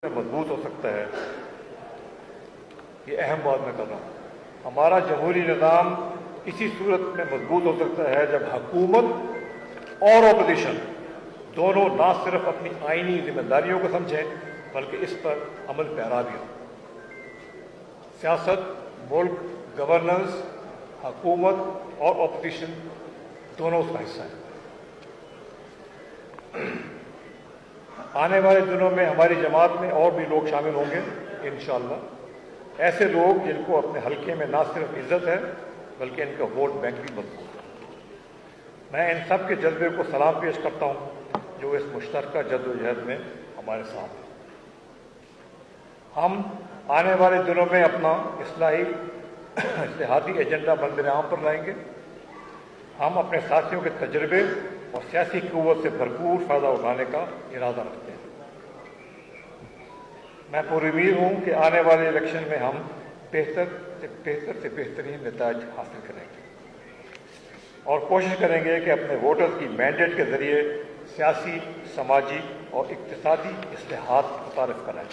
मजबूत हो सकता है, ये अहम बात मैं कर रहा हूँ। हमारा जमहूरी निज़ाम इसी सूरत में मजबूत हो सकता है जब हुकूमत और अपोजिशन दोनों ना सिर्फ अपनी आईनी जिम्मेदारियों को समझें बल्कि इस पर अमल पैरा भी हो। सियासत, मुल्क, गवर्नेंस, हुकूमत और अपोजिशन दोनों उसका हिस्सा है। आने वाले दिनों में हमारी जमात में और भी लोग शामिल होंगे इंशाअल्लाह, ऐसे लोग जिनको अपने हल्के में ना सिर्फ इज्जत है बल्कि इनका वोट बैंक भी मजबूत है। मैं इन सब के जज्बे को सलाम पेश करता हूँ जो इस मुश्तरका जद्दोजहद में हमारे साथ हैं। हम आने वाले दिनों में अपना इस्लाहाती एजेंडा मंजर-ए-आम पर लाएंगे। हम अपने साथियों के तजर्बे और सियासी कुव्वत से भरपूर फ़ायदा उठाने का इरादा रखते हैं। मैं पुरुम्मीद हूँ कि आने वाले इलेक्शन में हम बेहतर से बेहतरीन नतीजे हासिल करेंगे और कोशिश करेंगे कि अपने वोटर्स की मैंडेट के ज़रिए सियासी, समाजी और इक़्तिसादी इस्लाहात मुतारिफ कराएं।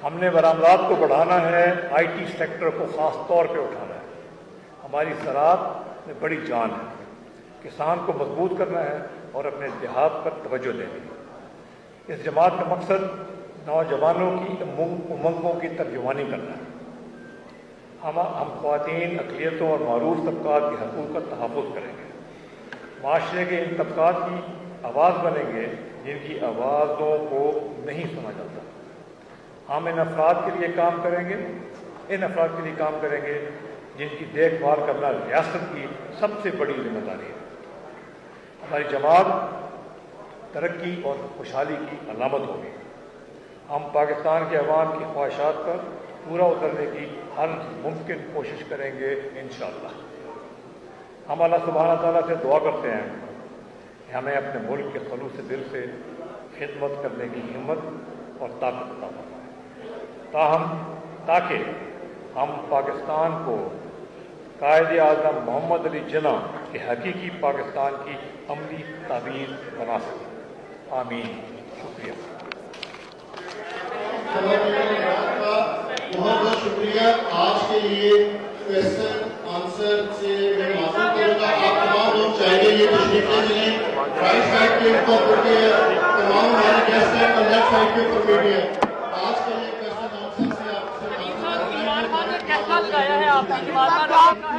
हमने बरामदात को बढ़ाना है, IT सेक्टर को ख़ास तौर पर उठाना है। हमारी ज़राअत में बड़ी जान है, किसान को मजबूत करना है और अपने देहात पर तवज्जो देनी है। इस जमात का मकसद नौजवानों की उमंगों की तर्जुमानी करना है। हम ख़वातीन, अक़लियतों और मरूफ तबक़ात के हकूक़ का तहफ़्फ़ुज़ करेंगे। माशरे के इन तबक़ात की आवाज़ बनेंगे जिनकी आवाज़ों को नहीं सुना जाता। हम इन अफराद के लिए काम करेंगे जिनकी देखभाल करना रियासत की सबसे बड़ी जिम्मेदारी है। हमारी जमात तरक्की और खुशहाली की अलामत होगी। हम पाकिस्तान के अवाम की ख्वाहिशात पर पूरा उतरने की हर मुमकिन कोशिश करेंगे इंशाअल्लाह। हम अल्लाह सुब्हानहू तआला से दुआ करते हैं कि हमें अपने मुल्क के खलूस दिल से खिदमत करने की हिम्मत और ताकत अता फरमाए ताकि हम पाकिस्तान को कायद-ए-आज़म मोहम्मद अली जिन्ना के हकीकी पाकिस्तान की अमली ताबीर बना सकें। आमीन। शुक्रिया। बहुत बहुत शुक्रिया। आज के लिए क्वेश्चन आंसर से मैं माफी करूंगा। आप तमाम लोग चाहे ये तशरीफ ले लें। राइट साइड के ऊपर बैठे तमाम हमारे गेस्ट हैं और लेफ्ट साइड के ऊपर बैठे हैं। आज के लिए क्वेश्चन आंसर से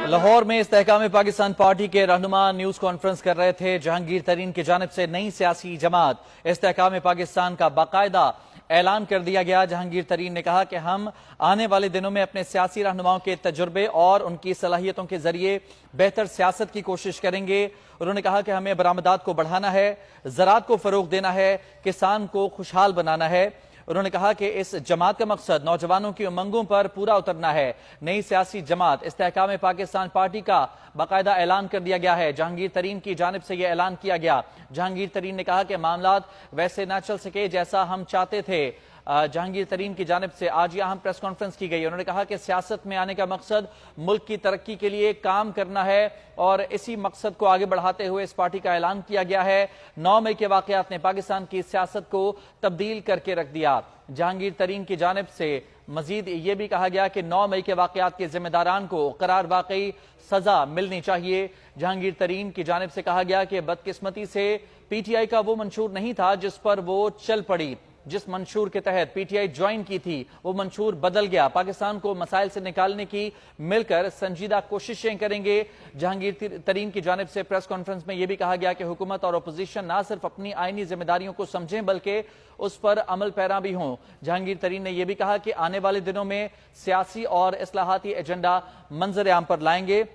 लाहौर में इस्तेहकाम पाकिस्तान पार्टी के रहनुमा न्यूज कॉन्फ्रेंस कर रहे थे। जहांगीर तरीन की जानिब से नई सियासी जमात इस्तेहकाम पाकिस्तान का बाकायदा ऐलान कर दिया गया। जहांगीर तरीन ने कहा कि हम आने वाले दिनों में अपने सियासी रहनुमाओं के तजुर्बे और उनकी सलाहियतों के जरिए बेहतर सियासत की कोशिश करेंगे। उन्होंने कहा कि हमें बरामदात को बढ़ाना है, ज़राअत को फरोग देना है, किसान को खुशहाल बनाना है। उन्होंने कहा कि इस जमात का मकसद नौजवानों की उमंगों पर पूरा उतरना है। नई सियासी जमात इस्तेहकाम पाकिस्तान पार्टी का बाकायदा ऐलान कर दिया गया है। जहांगीर तरीन की जानिब से यह ऐलान किया गया। जहांगीर तरीन ने कहा कि मामलात वैसे ना चल सके जैसा हम चाहते थे। जहांगीर तरीन की जानिब से आज यहाँ प्रेस कॉन्फ्रेंस की गई। उन्होंने कहा कि सियासत में आने का मकसद मुल्क की तरक्की के लिए काम करना है और इसी मकसद को आगे बढ़ाते हुए इस पार्टी का ऐलान किया गया है। 9 मई के वाकयात ने पाकिस्तान की सियासत को तब्दील करके रख दिया। जहांगीर तरीन की जानिब से मजीद ये भी कहा गया कि 9 मई के वाकयात के जिम्मेदारान को करार वाकई सजा मिलनी चाहिए। जहांगीर तरीन की जानिब से कहा गया कि बदकिस्मती से PTI का वो मंशूर नहीं था जिस पर वो चल पड़ी। जिस मंशूर के तहत PTI ज्वाइन की थी वो मंशूर बदल गया। पाकिस्तान को मसाइल से निकालने की मिलकर संजीदा कोशिशें करेंगे। जहांगीर तरीन की जानिब से प्रेस कॉन्फ्रेंस में यह भी कहा गया कि हुकूमत और अपोजिशन ना सिर्फ अपनी आईनी जिम्मेदारियों को समझें बल्कि उस पर अमल पैरा भी हों। जहांगीर तरीन ने यह भी कहा कि आने वाले दिनों में सियासी और इस्लाहाती एजेंडा मंजर-ए-आम पर लाएंगे।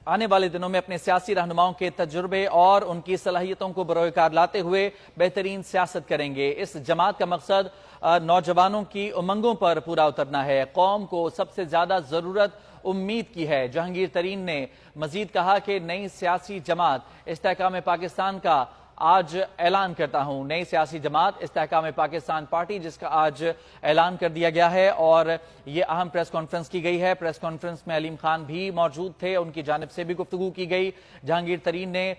आने वाले दिनों में अपने सियासी रहनुमाओं के तजुर्बे और उनकी सलाहियतों को बरोकार लाते हुए बेहतरीन सियासत करेंगे। इस जमात का मकसद नौजवानों की उमंगों पर पूरा उतरना है। कौम को सबसे ज्यादा जरूरत उम्मीद की है। जहांगीर तरीन ने मजीद कहा कि नई सियासी जमात इस्तेहकाम पाकिस्तान का آج اعلان کرتا ہوں نئی سیاسی جماعت استحکام پاکستان پارٹی، جس کا آج اعلان کر دیا گیا ہے اور یہ اہم پریس کانفرنس کی گئی ہے۔ پریس کانفرنس میں علیم خان بھی موجود تھے، ان کی جانب سے بھی گفتگو کی گئی۔ جہانگیر ترین نے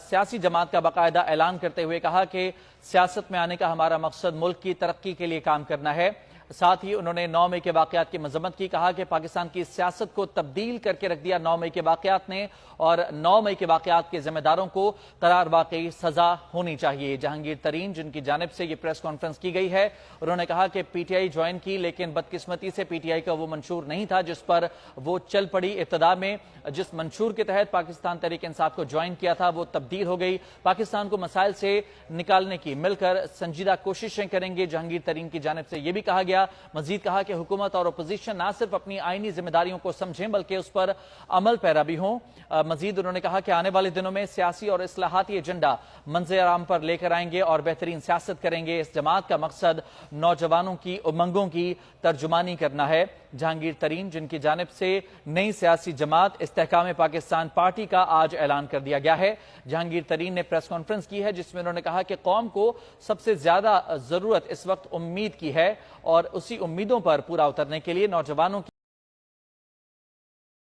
سیاسی جماعت کا باقاعدہ اعلان کرتے ہوئے کہا کہ سیاست میں آنے کا ہمارا مقصد ملک کی ترقی کے لیے کام کرنا ہے۔ ساتھ ہی انہوں نے 9 مئی کے واقعات کی مذمت کی، کہا کہ پاکستان کی سیاست کو تبدیل کر کے رکھ دیا 9 مئی کے واقعات نے، اور 9 مئی کے واقعات کے ذمہ داروں کو قرار واقعی سزا ہونی چاہیے۔ جہانگیر ترین جن کی جانب سے یہ پریس کانفرنس کی گئی ہے، انہوں نے کہا کہ پی ٹی آئی جوائن کی، لیکن بدقسمتی سے پی ٹی آئی کا وہ منشور نہیں تھا جس پر وہ چل پڑی۔ ابتدا میں جس منشور کے تحت پاکستان تحریک انصاف کو جوائن کیا تھا وہ تبدیل ہو گئی۔ پاکستان کو مسائل سے نکالنے کی مل کر سنجیدہ کوششیں کریں گے۔ جہانگیر ترین کی جانب سے یہ بھی کہا گیا، مزید کہا کہ حکومت اور اپوزیشن نہ صرف اپنی آئینی ذمہ داریوں کو سمجھیں بلکہ اس پر عمل پیرا بھی ہوں۔ مزید انہوں نے کہا کہ آنے والے دنوں میں سیاسی اور اصلاحاتی ایجنڈا منظر عام پر لے کر آئیں گے اور بہترین سیاست کریں گے۔ اس جماعت کا مقصد نوجوانوں کی امنگوں کی ترجمانی کرنا ہے۔ جہانگیر ترین جن کی جانب سے نئی سیاسی جماعت استحکام پاکستان پارٹی کا آج اعلان کر دیا گیا ہے۔ جہانگیر ترین نے پریس کانفرنس کی ہے جس میں انہوں نے کہا کہ قوم کو سب سے زیادہ ضرورت اس وقت امید کی ہے، اور اسی امیدوں پر پورا اترنے کے لیے نوجوانوں کی